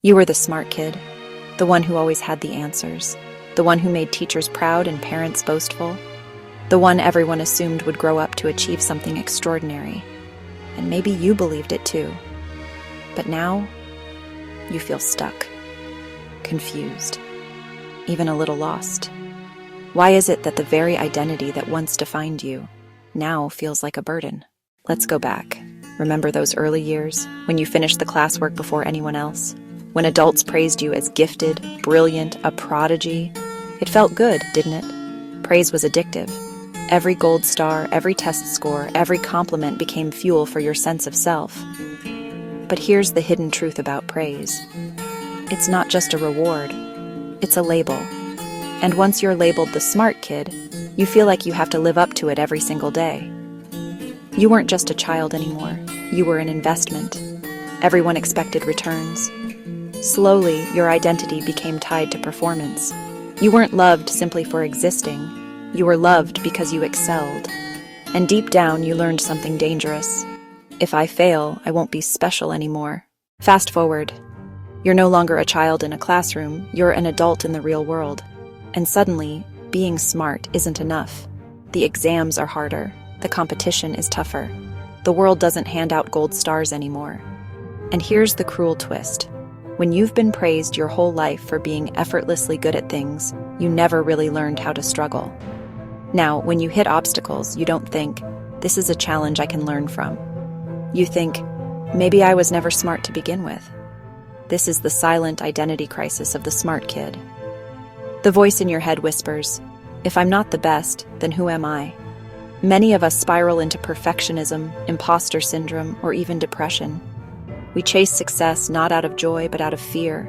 You were the smart kid, the one who always had the answers, the one who made teachers proud and parents boastful, the one everyone assumed would grow up to achieve something extraordinary. And maybe you believed it too. But now, you feel stuck, confused, even a little lost. Why is it that the very identity that once defined you now feels like a burden? Let's go back. Remember those early years, when you finished the classwork before anyone else? When adults praised you as gifted, brilliant, a prodigy? It felt good, didn't it? Praise was addictive. Every gold star, every test score, every compliment became fuel for your sense of self. But here's the hidden truth about praise. It's not just a reward, it's a label. And once you're labeled the smart kid, you feel like you have to live up to it every single day. You weren't just a child anymore, you were an investment. Everyone expected returns. Slowly, your identity became tied to performance. You weren't loved simply for existing. You were loved because you excelled. And deep down, you learned something dangerous. If I fail, I won't be special anymore. Fast forward. You're no longer a child in a classroom, you're an adult in the real world. And suddenly, being smart isn't enough. The exams are harder. The competition is tougher. The world doesn't hand out gold stars anymore. And here's the cruel twist. When you've been praised your whole life for being effortlessly good at things, you never really learned how to struggle. Now, when you hit obstacles, you don't think, this is a challenge I can learn from. You think, maybe I was never smart to begin with. This is the silent identity crisis of the smart kid. The voice in your head whispers, if I'm not the best, then who am I? Many of us spiral into perfectionism, imposter syndrome, or even depression. We chase success not out of joy, but out of fear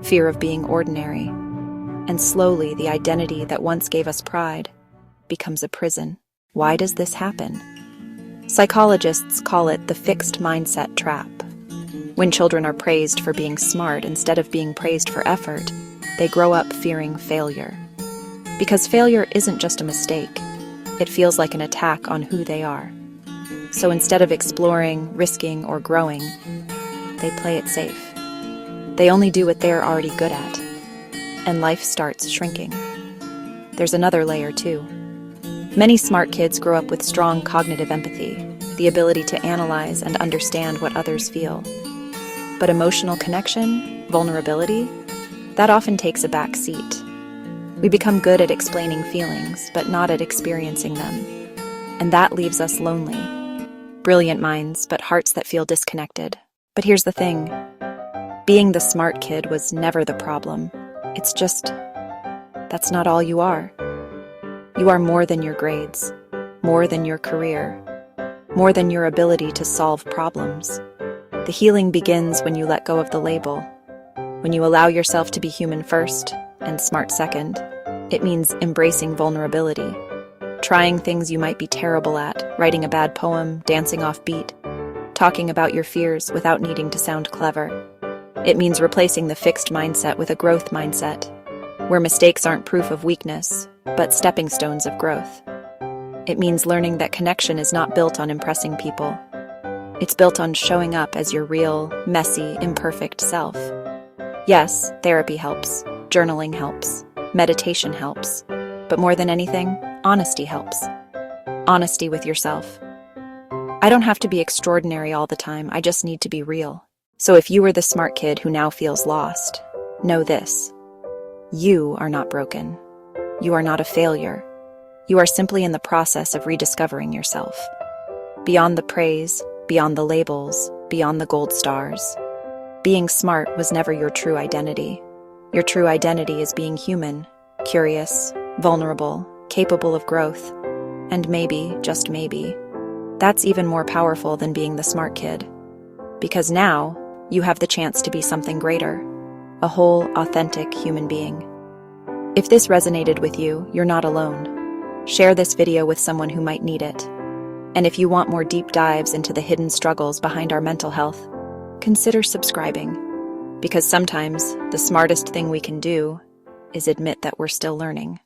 of being ordinary. And slowly, the identity that once gave us pride becomes a prison. Why does this happen? Psychologists call it the fixed mindset trap. When children are praised for being smart instead of being praised for effort, they grow up fearing failure. Because failure isn't just a mistake, it feels like an attack on who they are. So instead of exploring, risking, or growing, they play it safe. They only do what they're already good at, and life starts shrinking. There's another layer too. Many smart kids grow up with strong cognitive empathy, the ability to analyze and understand what others feel. But emotional connection, vulnerability, that often takes a back seat. We become good at explaining feelings, but not at experiencing them. And that leaves us lonely. Brilliant minds, but hearts that feel disconnected. But here's the thing. Being the smart kid was never the problem. It's just, that's not all you are. You are more than your grades, more than your career, more than your ability to solve problems. The healing begins when you let go of the label, when you allow yourself to be human first and smart second. It means embracing vulnerability, trying things you might be terrible at, writing a bad poem, dancing off beat, talking about your fears without needing to sound clever. It means replacing the fixed mindset with a growth mindset, where mistakes aren't proof of weakness, but stepping stones of growth. It means learning that connection is not built on impressing people. It's built on showing up as your real, messy, imperfect self. Yes, therapy helps, journaling helps, meditation helps, but more than anything, honesty helps. Honesty with yourself. I don't have to be extraordinary all the time, I just need to be real. So if you are the smart kid who now feels lost, know this. You are not broken. You are not a failure. You are simply in the process of rediscovering yourself. Beyond the praise, beyond the labels, beyond the gold stars. Being smart was never your true identity. Your true identity is being human, curious, vulnerable, capable of growth. And maybe, just maybe, that's even more powerful than being the smart kid. Because now, you have the chance to be something greater, a whole, authentic human being. If this resonated with you, you're not alone. Share this video with someone who might need it. And if you want more deep dives into the hidden struggles behind our mental health, consider subscribing. Because sometimes, the smartest thing we can do is admit that we're still learning.